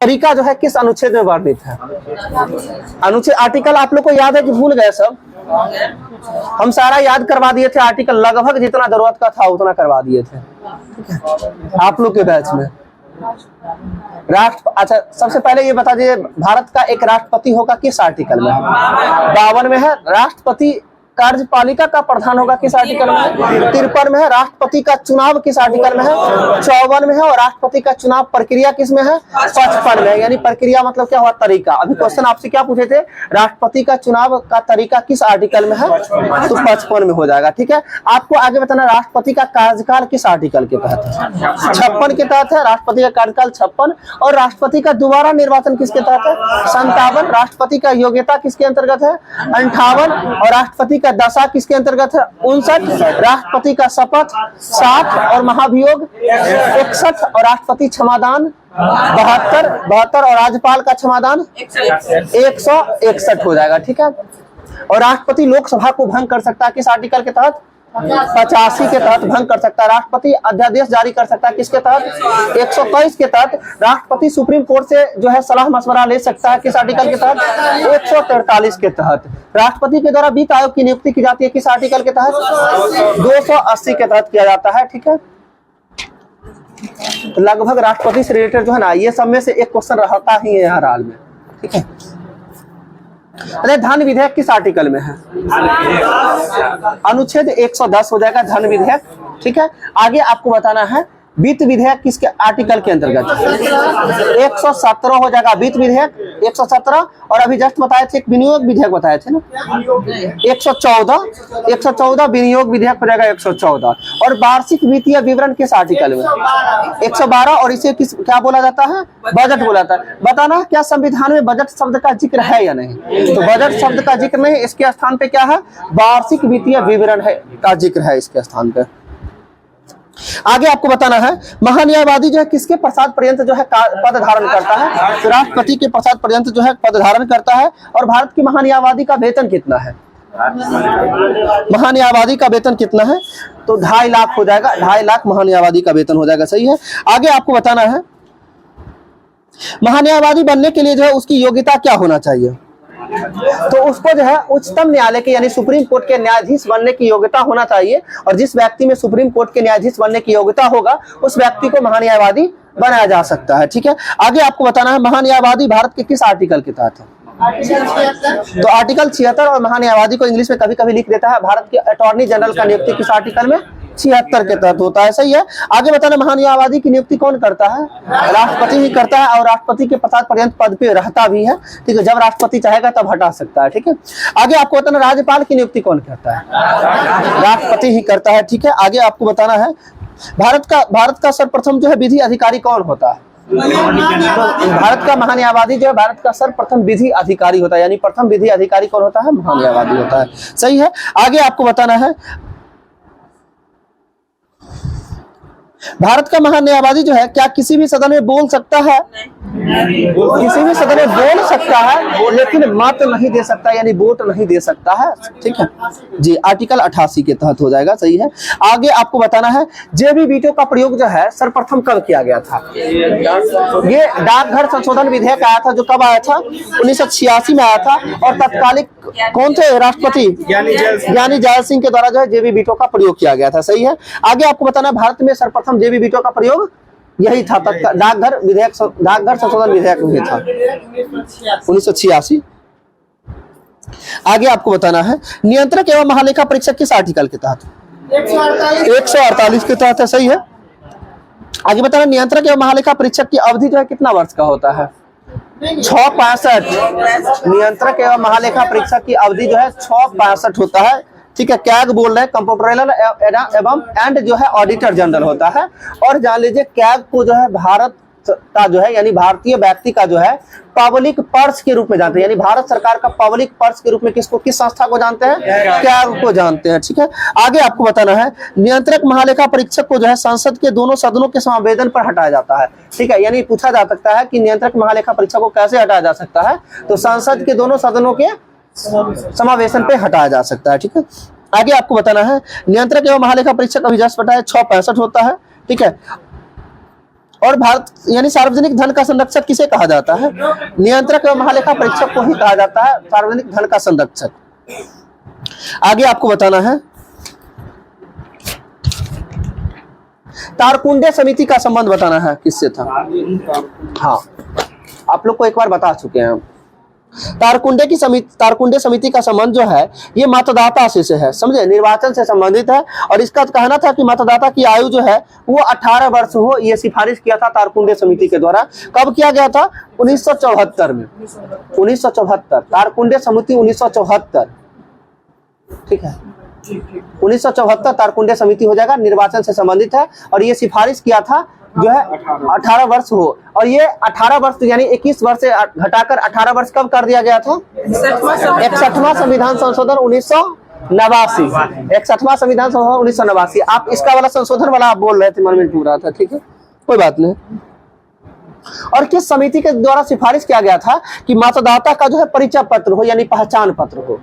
तरीका जो है किस अनुच्छेद में वर्णित है? अनुच्छेद आर्टिकल आप लोग को याद है कि भूल गए सब? हम सारा याद करवा दिए थे, आर्टिकल लगभग जितना जरूरत का था उतना करवा दिए थे, ठीक है आप लोग के बैच में। अच्छा सबसे पहले ये बता दीजिए, भारत का एक राष्ट्रपति होगा किस आर्टिकल में? 52 में है। राष्ट्रपति कार्यपालिका का प्रधान होगा किस आर्टिकल में? 53 में है। राष्ट्रपति का चुनाव किस आर्टिकल में है? 54 में है। और राष्ट्रपति का चुनाव प्रक्रिया किस में है? 55 में है। यानी प्रक्रिया मतलब क्या हुआ? तरीका। अभी क्वेश्चन आपसे क्या पूछे थे? राष्ट्रपति का चुनाव का तरीका किस आर्टिकल में है? तो 55 में हो जाएगा, ठीक है। आपको आगे बताना राष्ट्रपति का कार्यकाल किस आर्टिकल के तहत है? 56 के तहत है। राष्ट्रपति का कार्यकाल 56। और राष्ट्रपति का दोबारा निर्वाचन किसके तहत है? 57। राष्ट्रपति का योग्यता किसके अंतर्गत है? 58। और राष्ट्रपति दशा किसके अंतर्गत है? 59। राष्ट्रपति का शपथ 60 और महाभियोग 61। और राष्ट्रपति क्षमादान 72 और राज्यपाल का क्षमादान 161 हो जाएगा, ठीक है। और राष्ट्रपति लोकसभा को भंग कर सकता है किस आर्टिकल के तहत? 85 के तहत भंग कर सकता है। राष्ट्रपति अध्यादेश जारी कर सकता है किसके तहत? 123 के तहत। राष्ट्रपति सुप्रीम कोर्ट से जो है सलाह मशवरा ले सकता है किस आर्टिकल के तहत? 143 के तहत। राष्ट्रपति के द्वारा वित्त आयोग की नियुक्ति की जाती है किस आर्टिकल के तहत? 280 के तहत किया जाता है, ठीक है। तो लगभग राष्ट्रपति से रिलेटेड जो है ना, ये सब में से एक क्वेश्चन रहता ही है हर हाल में, ठीक है। अरे धन विधेयक किस आर्टिकल में है? अनुच्छेद 110 हो जाएगा धन विधेयक, ठीक है। आगे आपको बताना है वित्त विधेयक किसके आर्टिकल के अंतर्गत? 117 हो जाएगा वित्त विधेयक 117। और अभी जस्ट बताए थे एक विनियोग विधेयक बताए थे ना, 114 विनियोग विधेयक हो जाएगा 114। और वार्षिक वित्तीय विवरण किस आर्टिकल में? 112। और इसे किस क्या बोला जाता है? बजट बोला जाता है। बताना क्या संविधान में बजट शब्द का जिक्र है या नहीं? तो बजट शब्द का जिक्र नहीं, इसके स्थान पे क्या है? वार्षिक वित्तीय विवरण है का जिक्र है इसके स्थान पे। आगे आपको बताना है महान्यायवादी जो है किसके प्रसाद पर्यंत जो है पद धारण करता है? तो राष्ट्रपति के प्रसाद पर्यंत जो है पद धारण करता है। और भारत की महान्यायवादी का वेतन कितना है? महान्यायवादी का वेतन कितना है? तो 2.5 लाख हो जाएगा। 2.5 लाख महान्यायवादी का वेतन हो जाएगा, सही है। आगे आपको बताना है महान्यायवादी बनने के लिए जो है उसकी योग्यता क्या होना चाहिए? तो उसको जो है उच्चतम न्यायालय के यानी सुप्रीम कोर्ट के न्यायाधीश बनने की योग्यता होना चाहिए। और जिस व्यक्ति में सुप्रीम कोर्ट के न्यायाधीश बनने की योग्यता होगा उस व्यक्ति को महान्यायवादी बनाया जा सकता है, ठीक है। आगे आपको बताना है महान्यायवादी भारत के किस आर्टिकल के तहत है? तो आर्टिकल 76। और महान्यायवादी को इंग्लिश में कभी कभी लिख देता है भारत के अटॉर्नी जनरल का नियुक्ति किस आर्टिकल में? 76 के तहत होता है, सही है। आगे बताना महान्यायवादी की नियुक्ति कौन करता है? राष्ट्रपति ही करता है। और राष्ट्रपति के प्रसाद पर्यंत पद पे रहता भी है, ठीक है। जब राष्ट्रपति चाहेगा तब हटा सकता है, ठीक है। आगे आपको बताना राज्यपाल की नियुक्ति कौन करता है? राष्ट्रपति ही करता है, ठीक है। आगे आपको बताना है भारत का सर्वप्रथम जो है विधि अधिकारी कौन होता है? भारत का महान्यायवादी जो है भारत का सर्वप्रथम विधि अधिकारी होता है। यानी प्रथम विधि अधिकारी कौन होता है? महान्यायवादी होता है, सही है। आगे आपको बताना है भारत का महान्यायवादी जो है क्या किसी भी सदन में बोल सकता है? किसी भी सदन में बोल सकता है लेकिन मत नहीं दे सकता, यानी वोट नहीं दे सकता है, ठीक है जी। आर्टिकल 88 के तहत हो जाएगा, सही है। आगे आपको बताना है जेबी वीटो का प्रयोग जो है सर्वप्रथम कब किया गया था? ये डाकघर संशोधन विधेयक आया था जो कब आया था? 1986 में आया था। और तत्कालिक कौन थे राष्ट्रपति? ज्ञानी जैल सिंह के द्वारा जो है जेबी वीटो का प्रयोग किया गया था, सही है। आगे आपको बताना भारत में सर्वप्रथम जेबी वीटो का प्रयोग यही था, डाकघर संशोधन विधेयक में था 1986। आगे आपको बताना है नियंत्रक एवं महालेखा परीक्षक किस आर्टिकल के तहत? 148 के तहत है, सही है। आगे बताना नियंत्रक एवं महालेखा परीक्षक की अवधि जो है कितना वर्ष का होता है? 665। नियंत्रक एवं महालेखा परीक्षक की अवधि जो है 665 होता है, ठीक है। कैग बोल रहे हैं कंप्यूटरल एवं एंड जो है ऑडिटर जनरल होता है। और जान लीजिए कैग को जो है भारत का जो है यानी भारतीय व्यक्ति का जो है पब्लिक पर्स के रूप में जानते हैं। यानी भारत सरकार का पब्लिक पर्स के रूप में किस संस्था को जानते हैं? कैग को जानते हैं, ठीक है। आगे आपको बताना है नियंत्रक महालेखा परीक्षक को जो है संसद के दोनों सदनों के समावेदन पर हटाया जाता है, ठीक है। यानी पूछा जा सकता है कि नियंत्रक महालेखा परीक्षक को कैसे हटाया जा सकता है? तो संसद के दोनों सदनों के समावेशन पे हटाया जा सकता है, ठीक है। आगे आपको बताना है नियंत्रक एवं महालेखा परीक्षक अभी जस्ट बताया 665 होता है, ठीक है। और भारत यानी सार्वजनिक धन का संरक्षक किसे कहा जाता है? नियंत्रक एवं महालेखा परीक्षक को ही कहा जाता है सार्वजनिक धन का संरक्षक। आगे आपको बताना है, तारकुंडे समिति का संबंध बताना है किससे था? हाँ, आप लोग को एक बार बता चुके हैं। तारकुंडे समिति का संबंध जो है ये मतदाता से है, समझे, निर्वाचन से संबंधित है। और इसका कहना था कि मतदाता की आयु जो है वो 18 वर्ष हो, ये सिफारिश किया था तारकुंडे समिति के द्वारा। कब किया गया था? 1974 में। 1974 तारकुंडे समिति 1974, ठीक है, 1974 तारकुंडे समिति हो जाएगा, निर्वाचन से संबंधित है। और ये सिफारिश किया था जो है 18 वर्ष हो, और ये 18 वर्ष यानी 21 वर्ष से घटाकर 18 वर्ष कब कर दिया गया था? 61वां संविधान संशोधन 1989, 61वां संविधान संशोधन 1989। आप इसका वाला संशोधन वाला आप बोल रहे थे, मन में पूरा रहा था, ठीक है, कोई बात नहीं। और किस समिति के द्वारा सिफारिश किया गया था कि मतदाता का जो है परिचय पत्र हो यानी पहचान पत्र हो?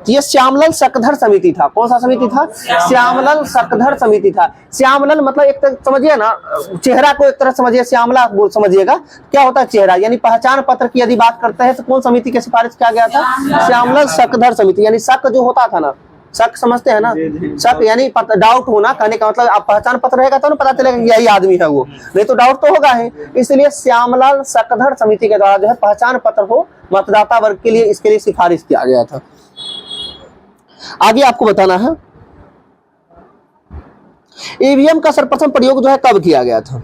ये श्यामलाल शकधर समिति था। कौन सा समिति था? श्यामलाल शकधर समिति था। श्यामलाल मतलब एक तरह समझिए ना, चेहरा को एक तरह समझिए, श्यामला समझिएगा क्या होता है चेहरा, यानी पहचान पत्र की यदि बात करते हैं तो कौन समिति की सिफारिश किया गया था? श्यामलाल शकधर समिति। यानी शक जो होता था ना, शक समझते हैं ना, शक यानी डाउट होना, कहने का मतलब आप पहचान पत्र रहेगा तो ना पता चलेगा कि यही आदमी है वो, नहीं तो डाउट तो होगा ही। इसलिए श्यामलाल शकधर समिति के द्वारा जो है पहचान पत्र हो मतदाता वर्ग के लिए, इसके लिए सिफारिश किया गया था। आगे आपको बताना है, ईवीएम का सर्वप्रथम प्रयोग जो है कब किया गया था?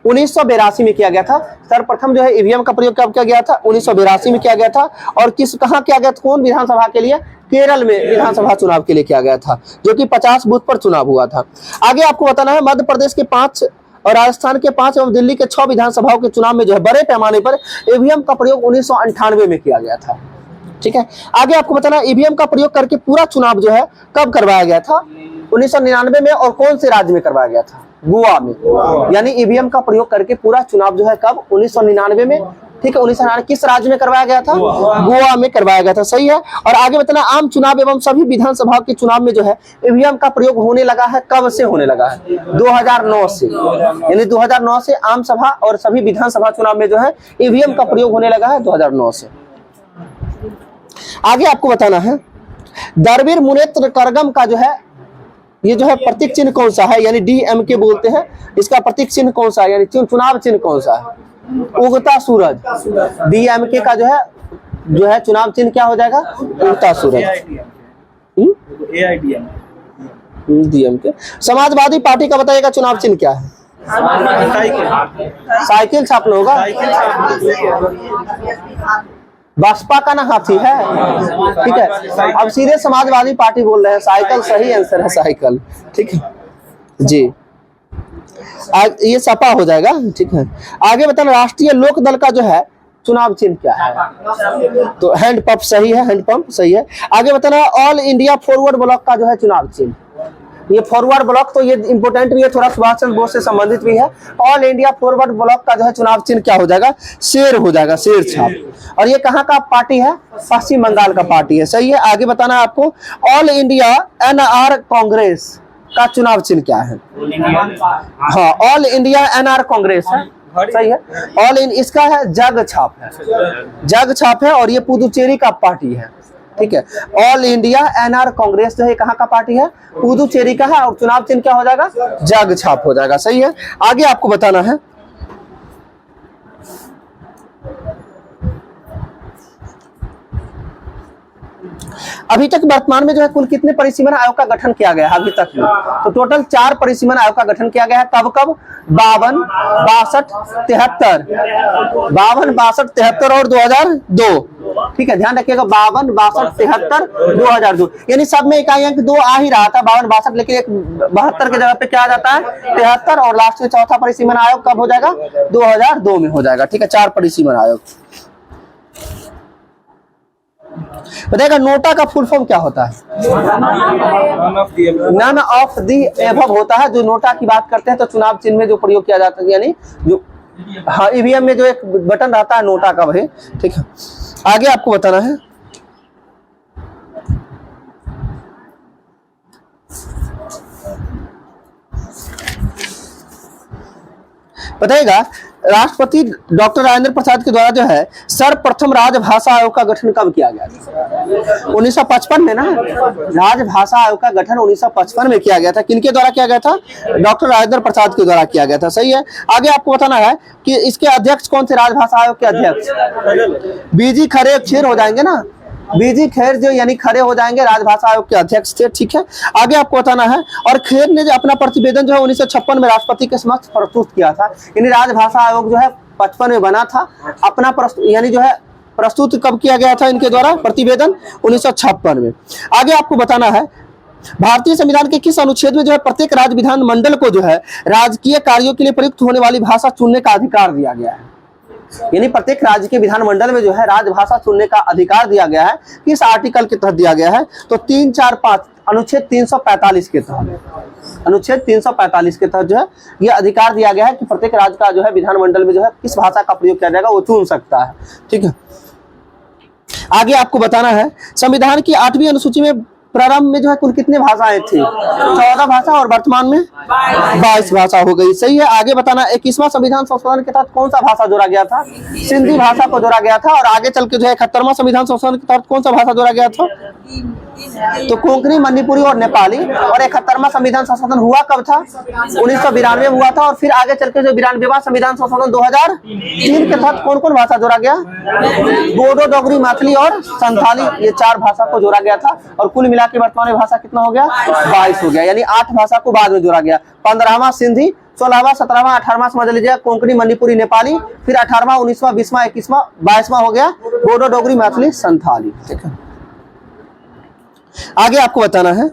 1982 में किया गया था। सर्वप्रथम जो है ईवीएम का प्रयोग कब किया गया था? 1982 में किया गया था। और कहाँ किया गया था? कौन विधानसभा के लिए? केरल में विधानसभा चुनाव के लिए किया गया था, जो कि 50 बूथ पर चुनाव हुआ था। आगे आपको बताना है, मध्य प्रदेश के 5 और राजस्थान के 5 एवं दिल्ली के 6 विधानसभाओं के चुनाव में जो है बड़े पैमाने पर ईवीएम का प्रयोग 1998 में किया गया था, ठीक है। आगे आपको बताना, ईवीएम का प्रयोग करके पूरा चुनाव जो है कब करवाया गया था? 1999 में। और कौन से राज्य में करवाया गया था? गोवा में। यानी ईवीएम का प्रयोग करके पूरा चुनाव जो है कब? 1999 में, ठीक है। 1999 किस राज्य में करवाया गया था? गोवा में करवाया गया था, सही है। और आगे बताना, आम चुनाव एवं सभी विधानसभा के चुनाव में जो है ईवीएम का प्रयोग होने लगा है, कब से होने लगा है? 2009 से। यानी 2009 से आम सभा और सभी विधानसभा चुनाव में जो है ईवीएम का प्रयोग होने लगा है, 2009 से। आगे आपको बताना है, द्रविड़ मुनेत्र कड़गम का जो है ये जो है प्रतीक चिन्ह कौन सा है? यानी डीएमके बोलते हैं, इसका प्रतीक चिन्ह कौन सा है? यानी चुनाव चिन्ह कौन सा है? उगता सूरज। डीएमके का जो है चुनाव चिन्ह क्या हो जाएगा? उगता सूरज। डीएमके। समाजवादी पार्टी का बताइएगा चुनाव चिन्ह क्या है? साइकिल छापना होगा। बसपा का ना हाथी है, ठीक है। अब सीधे समाजवादी पार्टी बोल रहे हैं, साइकिल सही आंसर है, साइकिल, ठीक है जी। ये सपा हो जाएगा, ठीक है। आगे बताना, राष्ट्रीय लोक दल का जो है चुनाव चिन्ह क्या है? तो हैंड पंप सही है, हैंड पंप सही है। आगे बताना, ऑल इंडिया फॉरवर्ड ब्लॉक का जो है चुनाव चिन्ह, ये फॉरवर्ड ब्लॉक तो ये इंपोर्टेंट भी है, थोड़ा सुभाष चंद्र बोस से संबंधित भी है। ऑल इंडिया फॉरवर्ड ब्लॉक का जो है चुनाव चिन्ह क्या हो जाएगा? शेर हो जाएगा, शेर छाप। और ये कहाँ का पार्टी है? पश्चिम बंगाल का पार्टी है, सही है। आगे बताना आपको, ऑल इंडिया एनआर कांग्रेस का चुनाव चिन्ह क्या है? हाँ, ऑल इंडिया एनआर कांग्रेस है, सही है। ऑल इन इसका है जग छाप है, जग छाप है। और ये पुदुचेरी का पार्टी है, ठीक है। ऑल इंडिया एनआर कांग्रेस जो है कहाँ का पार्टी है? पुदुचेरी का है। और चुनाव चिन्ह क्या हो जाएगा? जग छाप हो जाएगा, सही है। आगे आपको बताना है, अभी तक वर्तमान में जो है कुल कितने परिसीमन आयोग का गठन किया गया है अभी तक में? तो टोटल 4 परिसीमन आयोग का गठन किया गया है। कब कब? 52, 62, 73, 52, 62, 73 और 2002, ठीक है। ध्यान रखिएगा, 52, 62, 73, 2002। यानी सब में इकाई अंक 2 आ ही रहा था, 52, 62, लेकिन एक 72 की जगह पे क्या आ जाता है? 73। और लास्ट में चौथा परिसीमन आयोग कब हो जाएगा? 2002 में हो जाएगा, ठीक है। 4 परिसीमन आयोग। बताएगा, नोटा का फुल फॉर्म क्या होता है? नन ऑफ दी एबव होता है। जो नोटा की बात करते हैं तो चुनाव चिन्ह में जो प्रयोग किया जाता है, यानी जो हाँ ईवीएम में जो एक बटन रहता है नोटा का, वही, ठीक है। आगे आपको बताना है, बताइएगा राष्ट्रपति डॉक्टर राजेंद्र प्रसाद के द्वारा जो है सर्वप्रथम राजभाषा आयोग का गठन कब किया गया था? 1955 में ना। राजभाषा आयोग का गठन 1955 में किया गया था। किनके द्वारा किया गया था? डॉक्टर राजेंद्र प्रसाद के द्वारा किया गया था। सही है। आगे आपको बताना है कि इसके अध्यक्ष कौन थे? राजभाषा आयोग के अध्यक्ष बीजी खरे खेर हो जाएंगे ना। बीजी खेर जो यानी खरे हो जाएंगे, राजभाषा आयोग के अध्यक्ष थे। ठीक है। आगे आपको बताना है और खेर ने जो अपना प्रतिवेदन जो है 1956 में राष्ट्रपति के समक्ष प्रस्तुत किया था। यानी राजभाषा आयोग जो है 55 में बना था। अपना यानी जो है प्रस्तुत कब किया गया था इनके द्वारा प्रतिवेदन? 1956 में। आगे आपको बताना है भारतीय संविधान के किस अनुच्छेद में जो है प्रत्येक राज्य विधान मंडल को जो है राजकीय कार्यों के लिए प्रयुक्त होने वाली भाषा चुनने का अधिकार दिया गया है? यानी प्रत्येक राज्य के विधानमंडल में जो है राजभाषा चुनने का अधिकार दिया गया है। किस आर्टिकल के तहत दिया गया है? तो 3, 4, 5 अनुच्छेद 345 के तहत। अनुच्छेद 345 के तहत जो है ये अधिकार दिया गया है कि प्रत्येक राज्य का जो है विधानमंडल में जो है किस भाषा का प्रयोग किया जाएगा वो चुन सकता है। ठीक है। आगे आपको बताना है संविधान की 8वीं अनुसूची में प्रारंभ में जो है कुल कितनी भाषाएं थी? 14 भाषा और वर्तमान में 22 भाषा हो गई। सही है। आगे बताना 21वां संविधान संशोधन के तहत कौन सा भाषा जोड़ा गया था? सिंधी भाषा को जोड़ा गया था। और आगे चल के जो है 71वां संविधान संशोधन के तहत कौन सा भाषा जोड़ा गया था? तो कोंकणी, मणिपुरी और नेपाली। और 71वां संविधान संशोधन हुआ कब था? 1992 में हुआ था। और फिर आगे चल के जो 92वां संविधान संशोधन 2003 के तहत कौन कौन भाषा जोड़ा गया? बोडो, डोगरी, मैथिली और संथाली, ये 4 भाषा को जोड़ा गया था। और कुल मिला के वर्तमान में भाषा कितना हो गया? 22 हो गया। यानी 8 भाषा को बाद में जोड़ा गया। 15वां सिंधी, 16वां, 17वां, 18वां समझ लीजिए कोंकणी, मणिपुरी, नेपाली। फिर 18वां, 19वां, 20वां, 21वां, 22वां हो गया बोडो, डोगरी, मैथिली, संथाली। ठीक है। आगे आपको बताना है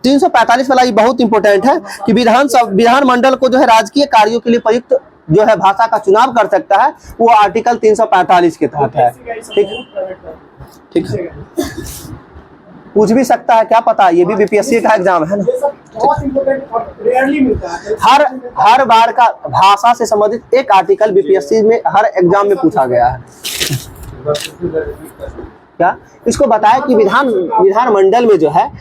345 वाला ये बहुत इंपॉर्टेंट है कि विधानमंडल को जो है राजकीय कार्यों के लिए प्रयुक्त जो है भाषा का चुनाव कर सकता है वो आर्टिकल 345 के तहत है। ठीक है। पूछ भी सकता है, क्या पता, ये भी बीपीएससी का एग्जाम है ना। हर बार का भाषा से संबंधित एक आर्टिकल बीपीएससी में हर एग्जाम में पूछा गया है। क्या इसको बताया कि विधानमंडल में जो है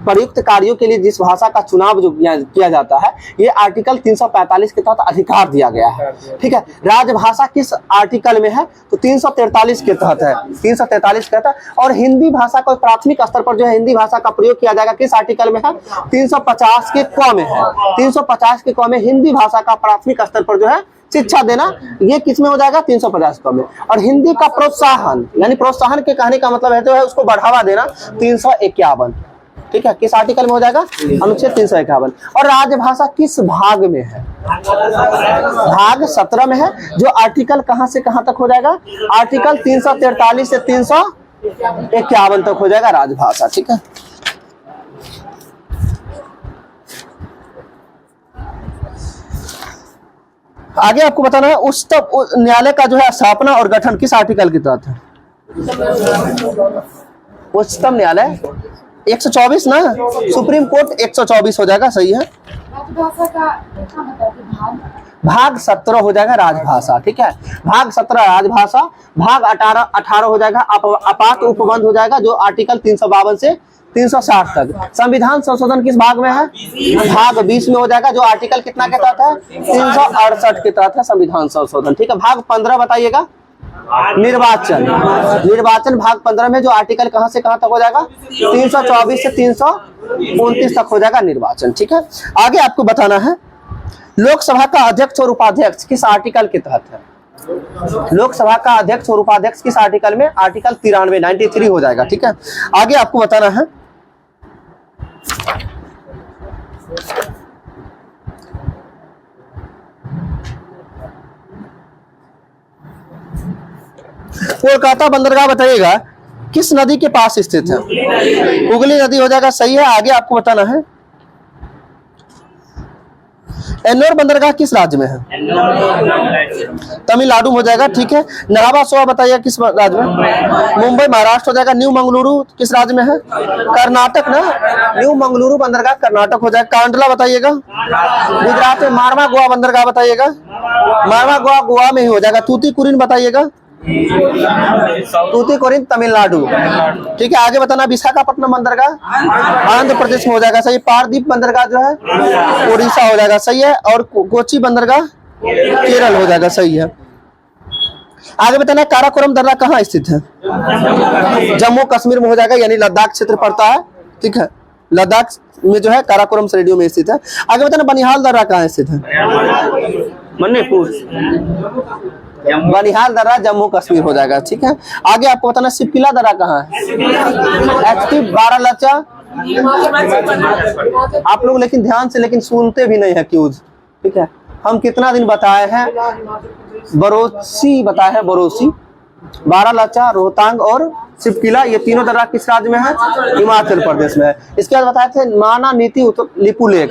प्रयुक्त कार्यों के लिए जिस भाषा का चुनाव जो किया जाता है ये आर्टिकल 345 के तहत अधिकार दिया गया है। ठीक है। राजभाषा किस आर्टिकल में है? तो 343 के तहत है। 343 के तहत। और हिंदी भाषा को प्राथमिक स्तर पर जो है हिंदी भाषा का प्रयोग किया जाएगा किस आर्टिकल में है? 350 के क में है। 350 के क में हिंदी भाषा का प्राथमिक स्तर पर जो है शिक्षा देना, ये किस में हो जाएगा? 350 क में। और हिंदी का प्रोत्साहन, यानी प्रोत्साहन के कहने का मतलब है जो है उसको बढ़ावा देना, 351। ठीक है। किस आर्टिकल में हो जाएगा? अनुच्छेद 351। और राजभाषा किस भाग में है? भाग 17 में है। जो आर्टिकल कहां से कहां तक हो जाएगा? आर्टिकल 343 से 351 तक हो जाएगा राजभाषा। ठीक है। आगे आपको बताना है उच्चतम न्यायालय का जो है स्थापना और गठन किस आर्टिकल के तहत है? उच्चतम न्यायालय 124 ना। सुप्रीम कोर्ट 124 हो जाएगा। सही है। भाग 17 हो जाएगा राजभाषा। ठीक है। भाग 17 राजभाषा। भाग 18 हो जाएगा आपात उपबंध हो जाएगा जो आर्टिकल 352 से 360 तक। संविधान संशोधन किस भाग में है? भाग 20 में हो जाएगा जो आर्टिकल कितना के तहत है? 368 के तहत है संविधान संशोधन। ठीक है। भाग 15 बताइएगा। निर्वाचन भाग 15 में जो आर्टिकल कहां से कहां तक हो जाएगा? 324 से 329 तक हो जाएगा निर्वाचन। ठीक है। आगे आपको बताना है लोकसभा का अध्यक्ष और उपाध्यक्ष किस आर्टिकल के तहत है? लोकसभा का अध्यक्ष और उपाध्यक्ष किस आर्टिकल में? आर्टिकल 93 हो जाएगा। ठीक है। आगे आपको बताना है कोलकाता बंदरगाह बताइएगा किस नदी के पास स्थित है? हुगली नदी हो जाएगा। सही है। आगे आपको बताना है एन्नोर बंदरगाह किस राज्य में है? तमिलनाडु हो जाएगा। ठीक है। नवाबा सोआ बताइएगा किस राज्य में? मुंबई महाराष्ट्र हो जाएगा। न्यू मंगलुरु किस राज्य में है? कर्नाटक ना। न्यू मंगलुरु बंदरगाह कर्नाटक हो जाएगा। कांडला बताइएगा गुजरात में। मारवा गोवा बंदरगाह बताइएगा। मारवा गोवा में ही हो जाएगा। तूतीकुरिन बताइएगा तूतीकोरिन तमिलनाडु। ठीक है, आगे बताना विशाखापट्टनम बंदरगाह आंध्र प्रदेश में हो जाएगा सही। पारदीप बंदरगाह जो है उड़ीसा हो जाएगा सही है। और कोची बंदरगाह केरल हो जाएगा सही है। आगे बताना काराकोरम दर्रा कहाँ स्थित है? जम्मू कश्मीर में हो जाएगा, यानी लद्दाख क्षेत्र पड़ता है। ठीक है, लद्दाख में जो है काराकोरम श्रेणियों में स्थित है। आगे बताना बनिहाल दर्रा कहाँ स्थित है? मणिपुर। बनिहाल दर्रा जम्मू कश्मीर हो जाएगा। ठीक है, आगे आपको बताना सिपकिला दर्रा कहाँ है? एक्टिव बारालाचा। आप लोग लेकिन ध्यान से लेकिन सुनते भी नहीं है क्यूज। ठीक है, हम कितना दिन बताए हैं? बरोसी बताए हैं, बरोसी, बारालाचा, रोहतांग और सिपकिला, ये तीनों दर्रा किस राज्य में है? हिमाचल प्रदेश में है। इसके बाद बताए थे माना नीति लिपुलेख,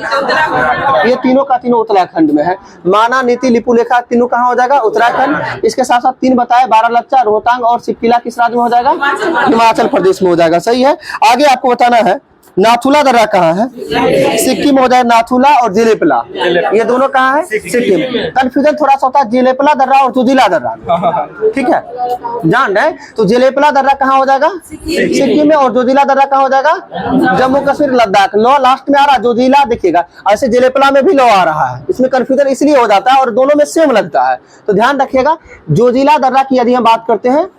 ये तीनों का तीनों उत्तराखंड में है। माना नीति लिपुलेखा तीनों कहाँ हो जाएगा? उत्तराखंड। इसके साथ साथ तीन बताए बारालाचा, रोहतांग और सिपकिला किस राज्य में हो जाएगा? हिमाचल प्रदेश में हो जाएगा सही है। आगे आपको बताना है नाथुला दर्रा कहाँ है? सिक्किम हो जाए नाथुला और जिलेपला, ये दोनों कहाँ है? सिक्किम। कंफ्यूजन थोड़ा सा होता है जिलेपला दर्रा और जोजिला दर्रा। ठीक है, जान रहे? तो जिलेपला दर्रा कहाँ हो जाएगा? सिक्किम में। और जोजिला दर्रा कहाँ हो जाएगा? जम्मू कश्मीर लद्दाख। लॉ लास्ट में आ रहा है, जोजिला देखिएगा। ऐसे जिलेपला में भी लॉ आ रहा है, इसमें कंफ्यूजन इसलिए हो जाता है और दोनों में सेम लगता है, तो ध्यान रखिएगा। जोजिला दर्रा की यदि हम बात करते हैं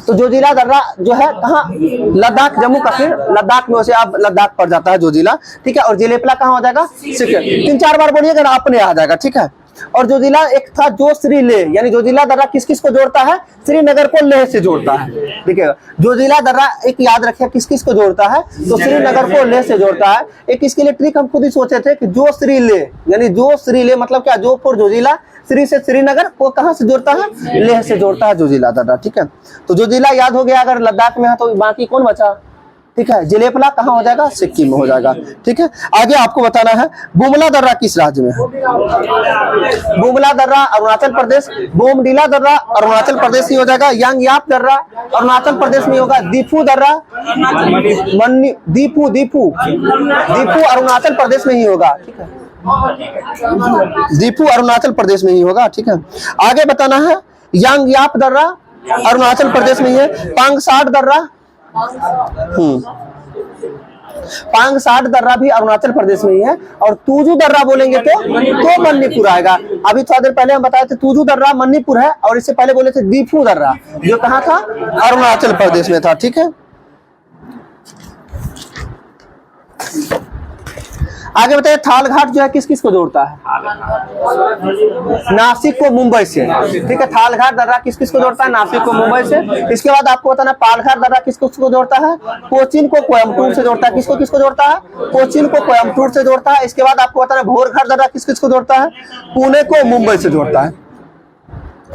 तो जोजिला दर्रा जो है कहाँ? लद्दाख, जम्मू कश्मीर लद्दाख में, उसे अब लद्दाख पड़ जाता है जोजिला। ठीक है, और जिलेपला कहाँ हो जाएगा? सिक्किम। 3-4 बार बोलिएगा ना, अपने आ जाएगा। ठीक है, और जोजिला एक था जो श्री लेह, यानी जोजिला दर्रा किस किस को जोड़ता है? श्रीनगर को लेह से जोड़ता है। ठीक है, जोजिला दर्रा एक याद रखिए किस किस को जोड़ता है? तो श्रीनगर को लेह से जोड़ता है। एक इसके लिए ट्रिक हम खुद ही सोचे थे कि जो श्री लेह, यानी जो श्री लेह मतलब क्या? जो फॉर जोजिला, श्री से श्रीनगर को कहाँ से जोड़ता है? लेह से जोड़ता है जोजिला दर्रा। ठीक है, तो जोजिला याद हो गया अगर लद्दाख में है, तो बाकी कौन बचा? ठीक है, जिलेपला कहाँ हो जाएगा? सिक्किम में हो जाएगा। ठीक है, आगे आपको बताना है बुमला दर्रा किस राज्य में है? बुमला दर्रा अरुणाचल प्रदेश। बोमडीला दर्रा अरुणाचल प्रदेश ही हो जाएगा। यांगयाप दर्रा अरुणाचल प्रदेश में होगा। दीपू दर्रा दीपू दीपू दीपू अरुणाचल प्रदेश में ही होगा। ठीक है, दीपू अरुणाचल प्रदेश में ही होगा। ठीक है, आगे बताना है यांगयाप दर्रा अरुणाचल प्रदेश में ही है। पांगसाट दर्रा, पांगसाट दर्रा भी अरुणाचल प्रदेश में ही है। और तूजू दर्रा बोलेंगे तो मणिपुर आएगा। अभी थोड़ा देर पहले हम बताए थे तूजू दर्रा मणिपुर है, और इससे पहले बोले थे दीपू दर्रा जो कहाँ था? अरुणाचल प्रदेश में था। ठीक है, आगे बताइए थाल घाट जो है किस किस को जोड़ता है? नासिक को मुंबई से। ठीक है, थाल घाट दर्रा किस किस को जोड़ता है? नासिक को मुंबई से। इसके बाद आपको बताना पालघाट दर्रा किस किस को जोड़ता है? कोचीन को कोयम्बटूर से जोड़ता है। किसको किसको जोड़ता है? कोचीन को कोयम्बटूर से जोड़ता है। इसके बाद आपको बताना भोरघाट दर्रा किस किस को जोड़ता है? पुणे को मुंबई से जोड़ता है।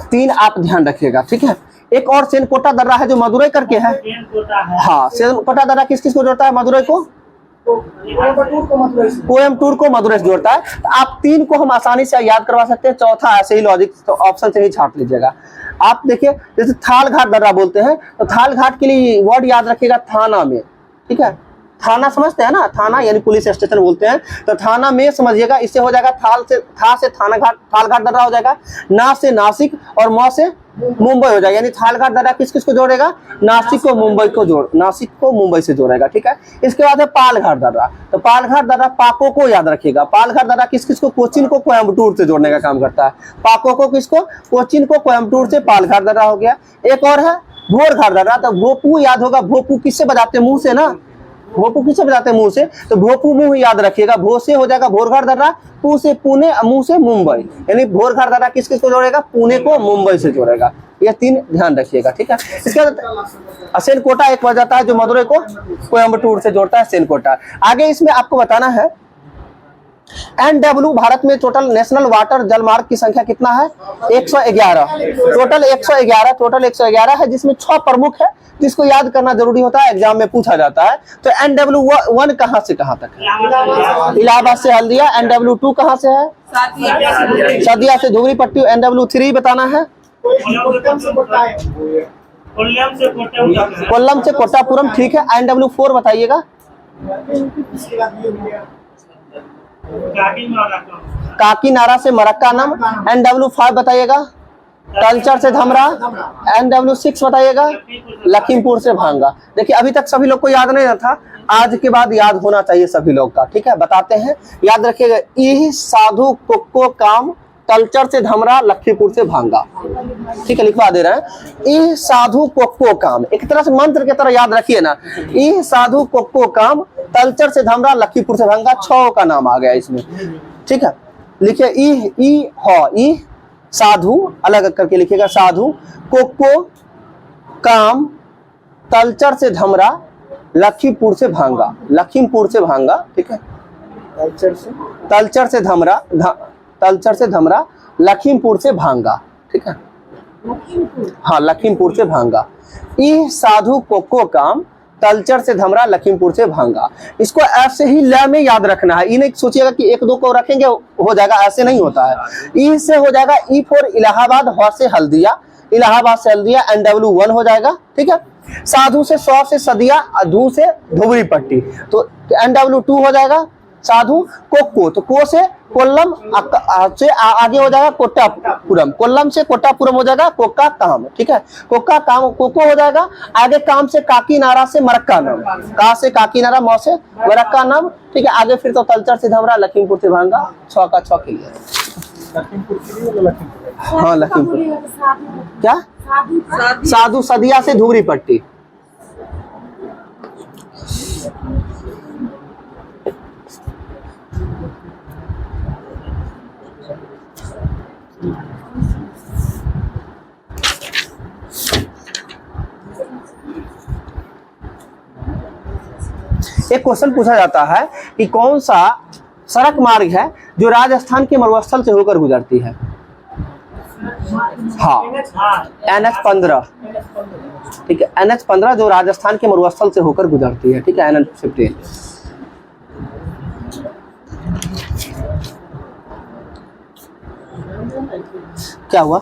3 आप ध्यान रखिएगा। ठीक है, एक और सेनकोटा दर्रा है जो मदुरई करके है। हाँ, सेनकोटा दर्रा किस किस को जोड़ता है? मदुरई को, कोयम्बटूर को मदुरई से जोड़ता है। तो आप 3 को हम आसानी से याद करवा सकते हैं, चौथा ऐसे ही लॉजिक तो ऑप्शन से ही छाट लीजिएगा। आप देखिए जैसे थाल घाट दर्रा बोलते हैं, तो थाल घाट के लिए वर्ड याद रखिएगा थाना में। ठीक है, थाना समझते हैं ना? थाना यानी पुलिस स्टेशन बोलते हैं, तो थाना में समझिएगा। इससे हो जाएगा था से थाना घाट, थाल घाट दर्रा हो जाएगा। ना से नासिक और म से मुंबई हो जाएगा, यानी थाल घाट दर्रा किस किस को जोड़ेगा? नासिक को मुंबई से जोड़ेगा। ठीक है, इसके बाद है पालघाट दर्रा। तो पालघाट दर्रा पाको को याद रखिएगा। पालघाट दर्रा किस किस को? कोचीन को कोयम्बटूर से जोड़ने का काम करता है। पाको को किसको? कोचीन को कोयम्बटूर से पालघाट दर्रा हो गया। एक और है भोरघाट दर्रा। तो भोपू याद होगा, भोपू किससे बजाते? मुंह से ना। भोपू किससे बजाते हैं? मुंह से। तो भोपू मुंह याद रखिएगा। भो से हो जाएगा भोरघाट दर्रा, पू से पुणे, मुंह से मुंबई, यानी भोरघाट दर्रा किस किस को जोड़ेगा? पुणे को मुंबई से जोड़ेगा। ये 3 ध्यान रखिएगा। ठीक है, इसके बाद सेनकोटा एक बच जाता है जो मदुरई को कोयम्बटूर से जोड़ता है, सेनकोटा। आगे इसमें आपको बताना है NW भारत में टोटल नेशनल वाटर जलमार्ग की संख्या कितना है? 111। टोटल 111 है, जिसमें 6 प्रमुख है जिसको याद करना जरूरी होता है, एग्जाम में पूछा जाता है। तो NW1 कहाँ से कहाँ तक है? इलाहाबाद से हल्दिया। NW2 कहाँ से है? सदिया से धुबरी पट्टी। NW3 बताना है कोल्लम से कोट्टापुरम। ठीक है, NW4 बताइएगा। काकीनाडा से मरक्कानम। NW5 बताइएगा। तलचर से धमरा, NW6 बताइएगा, लखीमपुर से भांगा। देखिए अभी तक सभी लोग को याद नहीं था, आज के बाद याद होना चाहिए सभी लोग का, ठीक है। बताते हैं, याद रखिएगा, ई साधु कुक्को काम, तलचर से धमरा, लखीमपुर से भांगा, ठीक है, लिखवा दे रहे हैं। ई साधु कुक्को काम, एक तरह से मंत्र की तरह याद रखिए ना, ई साधु कुक्को काम, तलचर से धमरा, लखीमपुर से भांगा, 6 का नाम आ गया इसमें, ठीक है। लिखिए ई साधु अलग करके लिखिएगा, साधु कुक्को काम, तलचर से धमरा, लखीमपुर से भांगा, लखीमपुर से भांगा, ठीक है। तलचर से धमरा, तलचर से धमरा, लखीमपुर से भांगा, ठीक है। हाँ, लखीमपुर से भांगा। ई साधु कोको काम, तलचर से धमरा, लखीमपुर से भांगा। इसको ऐसे ही ल में याद रखना है, ई नहीं सोचिएगा कि 1-2 को रखेंगे हो जाएगा, ऐसे नहीं होता है। ई से हो जाएगा ई फॉर इलाहाबाद, ह से हल्दिया, इलाहाबाद से हल्दिया, NW1 हो जाएगा, ठीक है। साधु से 100 से सदिया, धू से धुबरी पट्टी, तो NW2 हो जाएगा। साधु कोक्को, तो को से कोल्लम से आगे हो जाएगा कोट्टापुरम, कोल्लम से कोट्टापुरम हो जाएगा कोक्का काम, ठीक है। कोक्का काम, कोको हो जाएगा आगे, काम से काकीनारा से मरक्का नाम, का से काकीनारा, मौ से मरक्का नाम, ठीक है। आगे फिर तो तलचर से धमरा, लखीमपुर से भांगा, 6 का 6 क्लियर। हाँ लखीमपुर, क्या साधु सदिया से धुबरी पट्टी, एक क्वेश्चन पूछा जाता है कि कौन सा सड़क मार्ग है जो राजस्थान के मरुस्थल से होकर गुजरती है। हाँ, NH15, ठीक है, NH15 जो राजस्थान के मरुस्थल से होकर गुजरती है, ठीक है। NH15 क्या हुआ?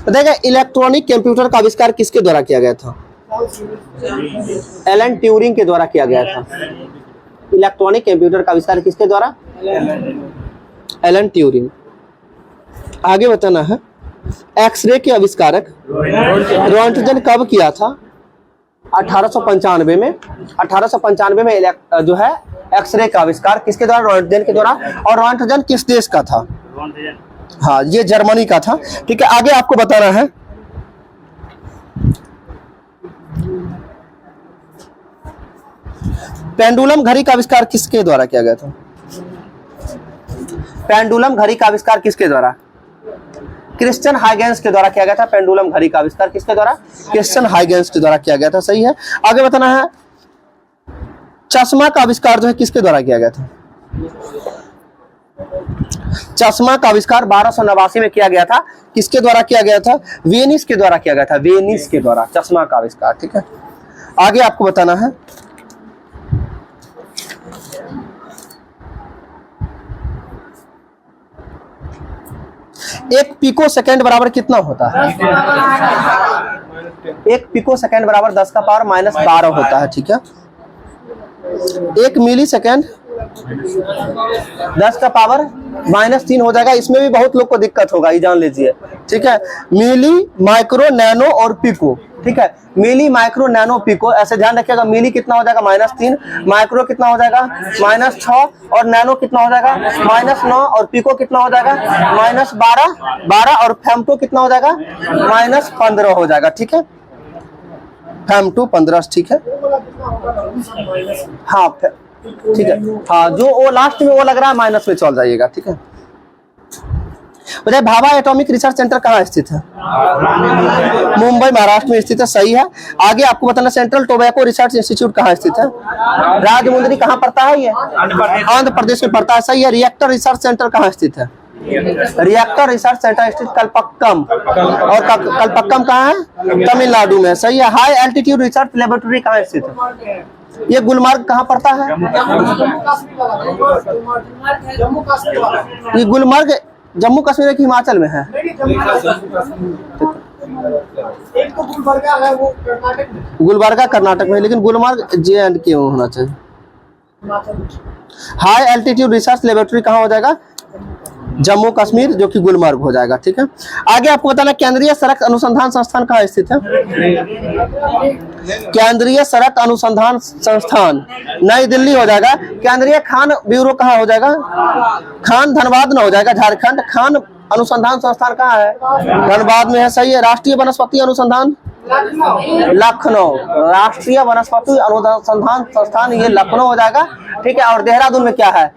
बताइएगा, इलेक्ट्रॉनिक कंप्यूटर का आविष्कार किसके द्वारा किया गया था? एलन ट्यूरिंग के द्वारा किया गया था। इलेक्ट्रॉनिक कंप्यूटर का आविष्कार किसके द्वारा? Alan Turing. आगे बताना है, एक्सरे के आविष्कारक रोंटगन कब किया था? 1895 में। 1895 में जो है एक्सरे का आविष्कार किसके द्वारा? रोंटगन के द्वारा। और रोंटगन किस देश का था? हाँ, ये जर्मनी का था, ठीक है। आगे आपको बताना है, पेंडुलम घड़ी का आविष्कार किसके द्वारा किया गया था? पेंडुलम घड़ी का आविष्कार किसके द्वारा? क्रिश्चियन हाइगेंस के द्वारा किया गया था। पेंडुलम घड़ी का आविष्कार किसके द्वारा? क्रिश्चियन हाइगेंस के द्वारा किया गया था, सही है। आगे बताना है, चश्मा का आविष्कार जो है किसके द्वारा किया गया था? चश्मा का आविष्कार 1289 में किया गया था। किसके द्वारा किया गया था? वेनिस के द्वारा किया गया था, वेनिस के द्वारा चश्मा का आविष्कार, ठीक है। आगे आपको बताना है, एक पिको सेकेंड बराबर कितना होता है? एक पिको सेकेंड बराबर 10 का पावर -12 होता है, ठीक है। एक मिली सेकेंड 10 का पावर -3 हो जाएगा। इसमें भी बहुत लोग को दिक्कत होगा, ये जान लीजिए, ठीक है। मिली, माइक्रो, नैनो और पिको, ठीक है। मिली, माइक्रो, नैनो, पिको, ऐसे ध्यान रखिएगा। मिली कितना हो जाएगा? -3, माइक्रो कितना हो जाएगा? -6, और नैनो कितना हो जाएगा? -9, और पिको कितना हो जाएगा? -12, और फेम्टो कितना हो जाएगा? -15 हो जाएगा, ठीक है। फेम्टो 15, ठीक है। हाँ ठीक है, हाँ, जो वो लास्ट में वो लग रहा है माइनस में चल जाइएगा, ठीक है। बताइए, भाभा एटॉमिक रिसर्च सेंटर कहाँ स्थित है? मुंबई, महाराष्ट्र में स्थित है, सही है। आगे आपको बताना, सेंट्रल टोबैको रिसर्च इंस्टीट्यूट कहाँ स्थित है? राजमुंद्री कहाँ पड़ता है? ये आंध्र प्रदेश में पड़ता है, सही है। रिएक्टर रिसर्च सेंटर कहाँ स्थित है? रिएक्टर रिसर्च सेंटर स्थित कलपक्कम, और कलपक्कम कहाँ है? तमिलनाडु में, सही है। हाई एल्टीट्यूड रिसर्च लेबोरेटरी कहाँ स्थित है? ये गुलमर्ग कहाँ पड़ता है? ये गुलमर्ग जम्मू कश्मीर की हिमाचल में है। एक तो गुलबर्गा है, वो कर्नाटक में। गुलबर्गा कर्नाटक में, लेकिन गुलमर्ग J&K में होना चाहिए। हाई एल्टीट्यूड रिसर्च लेबोरेटरी कहाँ हो जाएगा? जम्मू कश्मीर, जो कि गुलमर्ग हो जाएगा। ठीक है, आगे आपको बताना केंद्रीय सड़क अनुसंधान संस्थान कहाँ स्थित है? केंद्रीय सड़क अनुसंधान संस्थान नई दिल्ली हो जाएगा। केंद्रीय खान ब्यूरो कहाँ हो जाएगा? खान धनबाद में हो जाएगा, झारखंड। खान अनुसंधान संस्थान कहाँ है? धनबाद में है, सही है। राष्ट्रीय वनस्पति अनुसंधान लखनऊ, राष्ट्रीय वनस्पति अनुसंधान संस्थान ये लखनऊ हो जाएगा। ठीक है, और देहरादून में क्या है?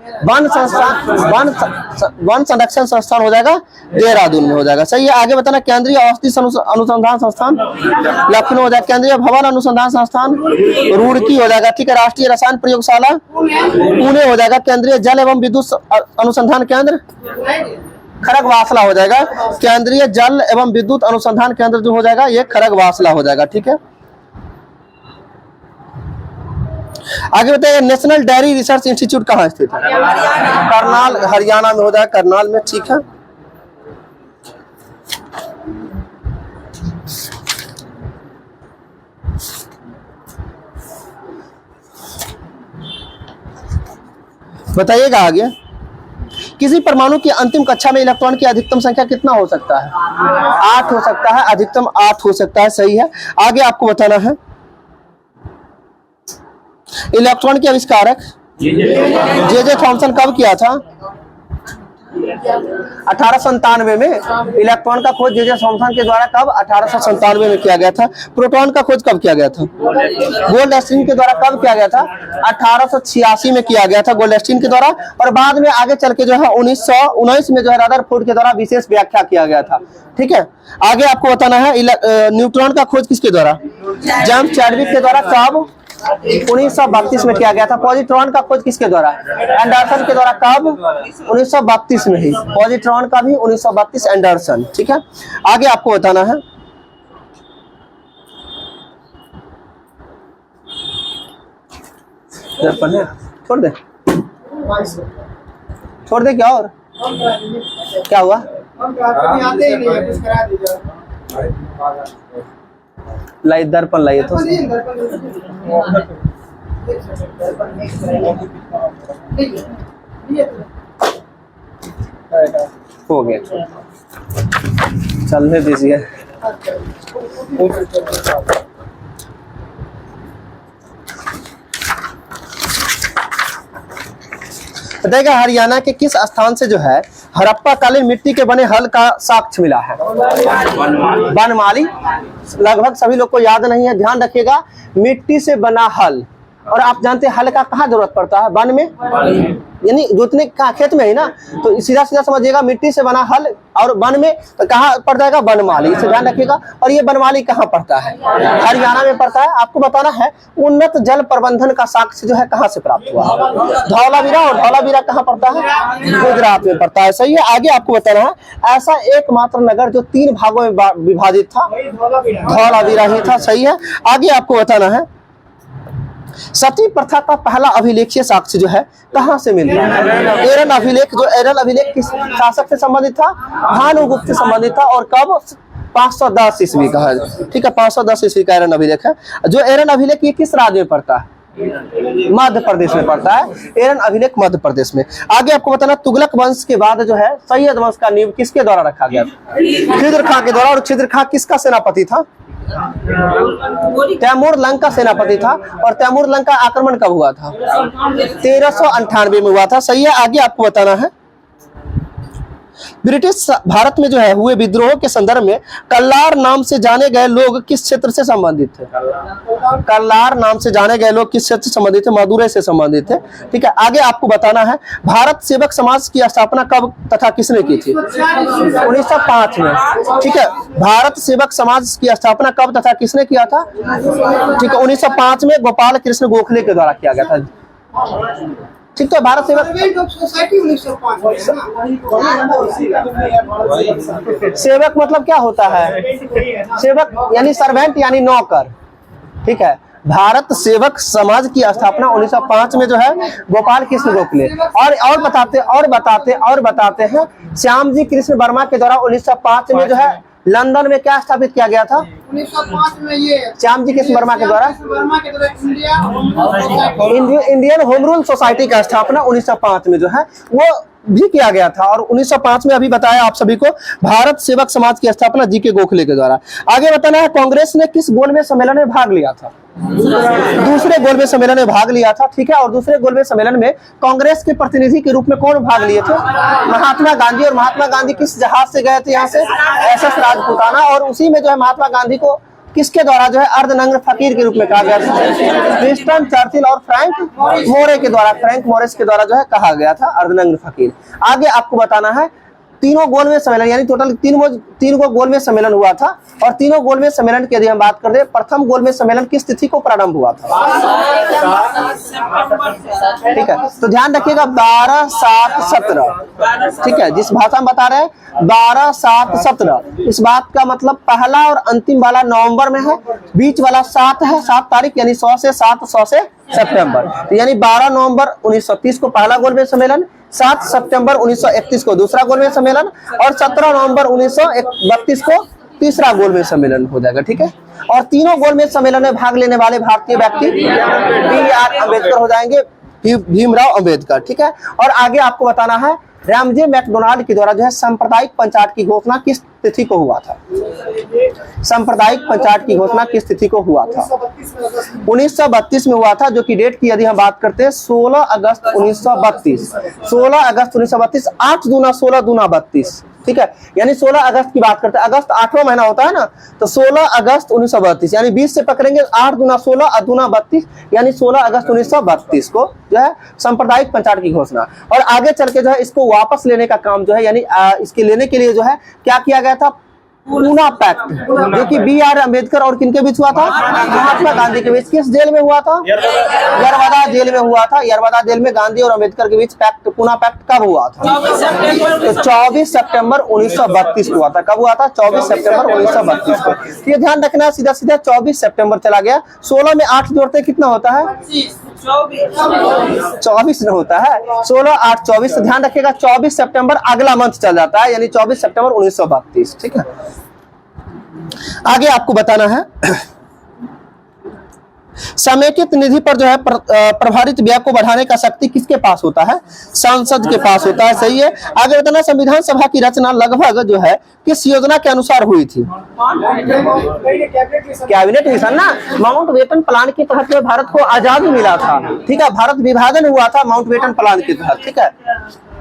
वन संरक्षण संस्थान हो जाएगा, देहरादून में हो जाएगा, सही है। आगे बताना केंद्रीय औषधि अनुसंधान संस्थान लखनऊ हो जाएगा। केंद्रीय भवन अनुसंधान संस्थान रुड़की हो जाएगा। ठीक है, राष्ट्रीय रसायन प्रयोगशाला पुणे हो जाएगा। केंद्रीय जल एवं विद्युत अनुसंधान केंद्र खड़गवासला हो जाएगा। केंद्रीय जल एवं विद्युत अनुसंधान केंद्र जो हो जाएगा ये खड़गवासला हो जाएगा। ठीक है, आगे बताइए नेशनल डेयरी रिसर्च इंस्टीट्यूट कहाँ स्थित है? करनाल, हरियाणा में हो जाएगा, करनाल में। ठीक है, बताइएगा आगे। किसी परमाणु की अंतिम कक्षा में इलेक्ट्रॉन की अधिकतम संख्या कितना हो सकता है? 8 हो सकता है, अधिकतम 8 हो सकता है, सही है। आगे आपको बताना है इलेक्ट्रॉन के आविष्कारक जे थॉमसन कब किया था? 1897 में इलेक्ट्रॉन का खोज जे थॉमसन के द्वारा कब? 1897 में किया गया था। प्रोटॉन का खोज कब किया गया था? गोल्डस्टीन के द्वारा कब किया गया था? 1886 में किया गया था गोल्डस्टीन के द्वारा। और बाद में आगे चल के जो है 1919 में जो है रदरफोर्ड के द्वारा विशेष व्याख्या किया गया था। ठीक है, आगे आपको बताना है न्यूट्रॉन का खोज किसके द्वारा? जेम्स चैडविक के द्वारा कब? 1932 में किया गया था। पॉजिट्रॉन का खोज किसके द्वारा? एंडरसन के द्वारा कब? 1932 में ही। पॉजिट्रॉन का भी 1932 एंडरसन। ठीक है, आगे आपको बताना है छोड़ दे क्या? और क्या हुआ? लाई दर्पण लाइए तो हो गया, चलने दीजिए। बताइएगा हरियाणा के किस स्थान से जो है हड़प्पा कालीन मिट्टी के बने हल का साक्ष्य मिला है? बनमाली। लगभग सभी लोग को याद नहीं है, ध्यान रखिएगा। मिट्टी से बना हल, और आप जानते हैं हल का कहाँ जरूरत पड़ता है? वन में, यानी जोतने का खेत में ही ना। तो सीधा सीधा समझिएगा, मिट्टी से बना हल और वन में तो कहाँ पड़ जाएगा? बनमाली, इसे ध्यान रखिएगा। और ये बनमाली कहाँ पड़ता है? हरियाणा में पड़ता है। आपको बताना है उन्नत जल प्रबंधन का साक्ष्य जो है कहाँ से प्राप्त हुआ? धौलावीरा। और धौलावीरा कहाँ पड़ता है? गुजरात में पड़ता है, सही है। आगे आपको बताना है ऐसा एकमात्र नगर जो 3 भागों में विभाजित था, धौलावीरा ही था, सही है। आगे आपको बताना है सती प्रथा का पहला अभिलेखीय साक्ष्य जो है कहाँ से मिलता है? एरन अभिलेख। जो एरन अभिलेख किस शासक से संबंधित था? भानुगुप्त से संबंधित था। और कब? 510 ईस्वी का है। ठीक है, 510 ईस्वी का एरन अभिलेख है। जो एरन अभिलेख ये किस राज्य में पड़ता है? मध्य प्रदेश में पड़ता है। एरन अभिलेख मध्य प्रदेश में। आगे आपको बताना तुगलक वंश के बाद जो है सैयद वंश का नींव किसके द्वारा रखा गया? खिद्र खां के द्वारा। और खिद्र खां किसका सेनापति था? तैमूर लंग का सेनापति था। और तैमूर लंग का आक्रमण कब हुआ था? 1398 में हुआ था, सही है। आगे आपको बताना है ब्रिटिश भारत में जो है हुए विद्रोह के संदर्भ में कल्लार नाम से जाने गए लोग किस क्षेत्र से संबंधित थे? कल्लार नाम से जाने गए लोग किस क्षेत्र से संबंधित थे? मदुरै से संबंधित थे। ठीक है, आगे आपको बताना है भारत सेवक समाज की स्थापना कब तथा किसने की थी? 1905 में। ठीक है, भारत सेवक समाज की स्थापना कब तथा किसने किया था? ठीक है, 1905 में गोपाल कृष्ण गोखले के द्वारा किया गया था। ठीक है, भारत सेवक सेवक मतलब क्या होता है? सेवक यानी सर्वेंट यानी नौकर। ठीक है, भारत सेवक समाज की स्थापना 1905 में जो है गोपाल कृष्ण गोखले। और बताते हैं श्याम जी कृष्ण वर्मा के द्वारा 1905 में जो है लंदन में क्या स्थापित किया गया था? 1905 में ये श्यामजी कृष्ण वर्मा के द्वारा वर्मा के द्वारा इंडियन होम रूल सोसाइटी का स्थापना 1905 में जो है वो भी किया गया था। और 1905 में अभी बताया आप सभी को भारत सेवक समाज की स्थापना जी.के. गोखले के द्वारा। आगे बताना है कांग्रेस ने किस गोलमेज सम्मेलन में भाग लिया था? दूसरे गोलमेज सम्मेलन में भाग लिया था, ठीक है। और दूसरे गोलमेज सम्मेलन में कांग्रेस के प्रतिनिधि के रूप में कौन भाग लिए थे? महात्मा गांधी। और महात्मा गांधी किस जहाज से गए थे यहाँ से? SS राजपूताना। और उसी में जो है महात्मा गांधी को किसके द्वारा जो है अर्धनग्न फकीर के रूप में कहा गया था? विंस्टन चर्चिल और फ्रैंक मोरे के द्वारा, फ्रैंक मोरिस के द्वारा जो है कहा गया था अर्धनग्न फकीर। आगे आपको बताना है तीनों गोलमेज सम्मेलन, यानी टोटल तीन गो गोलमेज सम्मेलन हुआ था। और तीनों गोलमेज सम्मेलन की यदि हम बात करें, प्रथम गोलमेज सम्मेलन किस तिथि को प्रारंभ हुआ था? ठीक है, तो ध्यान रखिएगा 12/7/17, ठीक है। जिस भाषा में बता रहे हैं 12/7/17, इस बात का मतलब पहला और अंतिम वाला नवंबर में है, बीच वाला 7 है, 7 तारीख, यानी 100 से 7, 100 से सितंबर। तो यानी 12 नवंबर 1930 को पहला गोलमेज सम्मेलन, 7 सितंबर 1931 को दूसरा गोलमेज सम्मेलन और 17 नवंबर 1932 को तीसरा गोलमेज सम्मेलन हो जाएगा, ठीक है। और तीनों गोलमेज सम्मेलन में भाग लेने वाले भारतीय व्यक्ति BR अम्बेडकर हो जाएंगे, भीमराव अम्बेडकर, ठीक है। और आगे आपको बताना है रामजे मैकडोनाल्ड के द्वारा जो है सांप्रदायिक पंचायत की घोषणा किस तिथि को हुआ था? सांप्रदायिक पंचायत की घोषणा किस तिथि को हुआ था? 1932 में हुआ था, जो कि डेट की यदि हम बात करते हैं 16 अगस्त 1932। 16 अगस्त 1932, 8 दूना 16 दूना 32, ठीक है। यानी 16 अगस्त की बात करते हैं, अगस्त 8वां महीना होता है ना, तो 16 अगस्त 1932, यानी 20 से पकड़ेंगे 8 दूना 16 अदूना 32, यानी 16 अगस्त 1932 को जो है सांप्रदायिक पंचायत की घोषणा। और आगे चल के जो है इसको वापस लेने का काम जो है, यानी इसके लेने के लिए जो है क्या किया गया था? पूना पैक्ट, जो कि BR अम्बेडकर और किनके बीच हुआ था? महात्मा गांधी के बीच। किस जेल में हुआ था? यरवदा जेल में हुआ था। यरवदा जेल में गांधी और अम्बेडकर के बीच पैक्ट, पूना पैक्ट कब हुआ था? तो 24 सितंबर 1932 को हुआ था। कब हुआ था? 24 सितंबर 1932 को। ये ध्यान रखना, सीधा सीधा 24 सितंबर चला गया। 16 में 8 जोड़ते कितना होता है? 24 न होता है, 16 8 24। तो ध्यान रखिएगा 24 सितंबर अगला मंथ चल जाता है, यानी 24 सितंबर 1932, ठीक है। आगे आपको बताना है समेकित निधि पर जो है प्रभारित व्यय को बढ़ाने का शक्ति किसके पास होता है? सांसद के पास होता है, सही है। आगे बताना संविधान सभा की रचना लगभग जो है किस योजना के अनुसार हुई थी? कैबिनेट मिशन ना, माउंटबेटन प्लान के तहत में भारत को आजादी मिला था, ठीक है। भारत विभाजन हुआ था माउंटबेटन प्लान के तहत, ठीक है।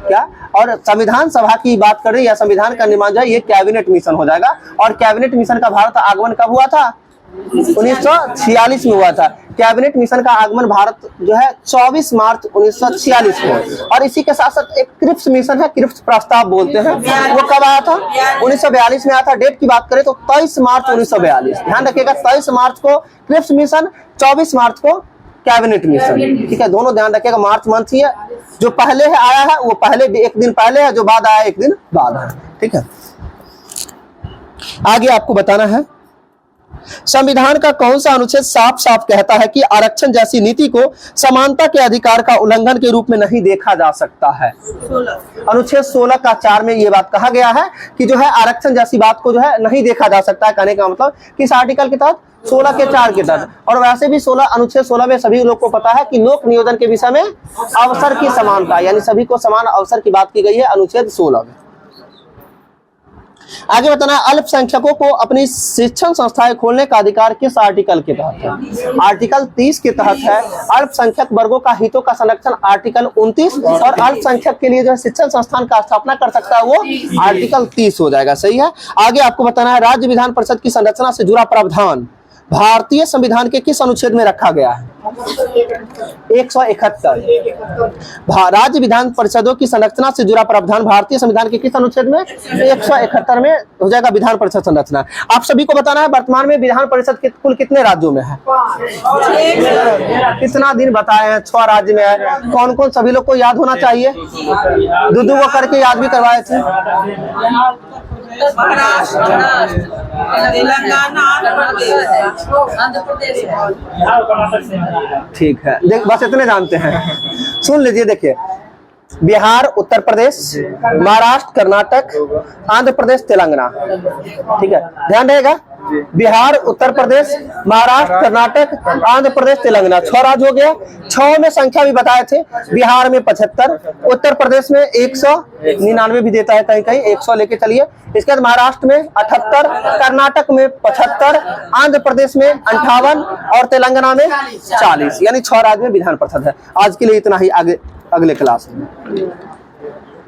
क्या? और संविधान सभा की बात कर रही है, संविधान का निर्माण जो है ये कैबिनेट मिशन हो जाएगा। और कैबिनेट मिशन का भारत आगमन कब हुआ था? 1946 में हुआ था। कैबिनेट मिशन का आगमन भारत जो है 24 मार्च 1946 को। और इसी के साथ साथ एक क्रिप्स मिशन है, क्रिप्स प्रस्ताव बोलते हैं, वो कब आया था? 1942 में आया था। डेट की बात करें तो 23 मार्च 1942। ध्यान रखिएगा 23 मार्च को क्रिप्स मिशन, 24 मार्च को कैबिनेट मिशन, ठीक है। दोनों ध्यान रखिएगा, मार्च मंथ ही है। जो पहले है आया है वो पहले एक दिन पहले है, जो बाद आया एक दिन बाद है, ठीक है। आगे आपको बताना है संविधान का कौन सा अनुच्छेद साफ साफ कहता है कि आरक्षण जैसी नीति को समानता के अधिकार का उल्लंघन के रूप में नहीं देखा जा सकता है? अनुच्छेद 16 का 4 में ये बात कहा गया है कि जो है आरक्षण जैसी बात को जो है नहीं देखा जा सकता है। कहने का मतलब किस आर्टिकल के तहत? 16 के 4 के तहत। और वैसे भी अनुच्छेद 16 में सभी लोग को पता है कि लोक नियोजन के विषय में अवसर की समानता, यानी सभी को समान अवसर की बात की गई है अनुच्छेद 16 में। आगे बताना है अल्पसंख्यकों को अपनी शिक्षण संस्थाएं खोलने का अधिकार किस आर्टिकल के तहत है? आर्टिकल 30 के तहत है। अल्पसंख्यक वर्गों का हितों का संरक्षण आर्टिकल 29, और अल्पसंख्यक के लिए जो है शिक्षण संस्थान का स्थापना कर सकता है वो आर्टिकल 30 हो जाएगा, सही है। आगे आपको बताना है राज्य विधान परिषद की संरचना से जुड़ा प्रावधान भारतीय संविधान के किस अनुच्छेद में रखा गया है? 171। राज्य विधान परिषदों की संरचना से जुड़ा प्रावधान भारतीय संविधान के किस अनुच्छेद में? 171 में हो जाएगा विधान परिषद संरचना। आप सभी को बताना है वर्तमान में विधान परिषद कुल कितने राज्यों में है? कितना दिन बताए हैं? 6 राज्य में है। कौन कौन? सभी लोग को याद होना चाहिए, दो को करके याद भी करवाए थे। ठीक है, देख बस इतने जानते हैं। सुन लीजिए, देखिए बिहार, उत्तर प्रदेश, महाराष्ट्र, कर्नाटक, आंध्र प्रदेश, तेलंगाना। ठीक है, ध्यान रहेगा। बिहार, उत्तर प्रदेश, महाराष्ट्र, कर्नाटक, आंध्र प्रदेश, तेलंगाना। 6 राज्य हो गया। 6 में संख्या भी बताए थे। बिहार में 75, उत्तर प्रदेश में 199 भी देता है कहीं कहीं, 100 लेके चलिए। इसके बाद महाराष्ट्र में 78, कर्नाटक में 75, आंध्र प्रदेश में 58 और तेलंगाना में 40, यानी 6 राज्य में विधान परिषद है। आज के लिए इतना ही, आगे अगले क्लास में।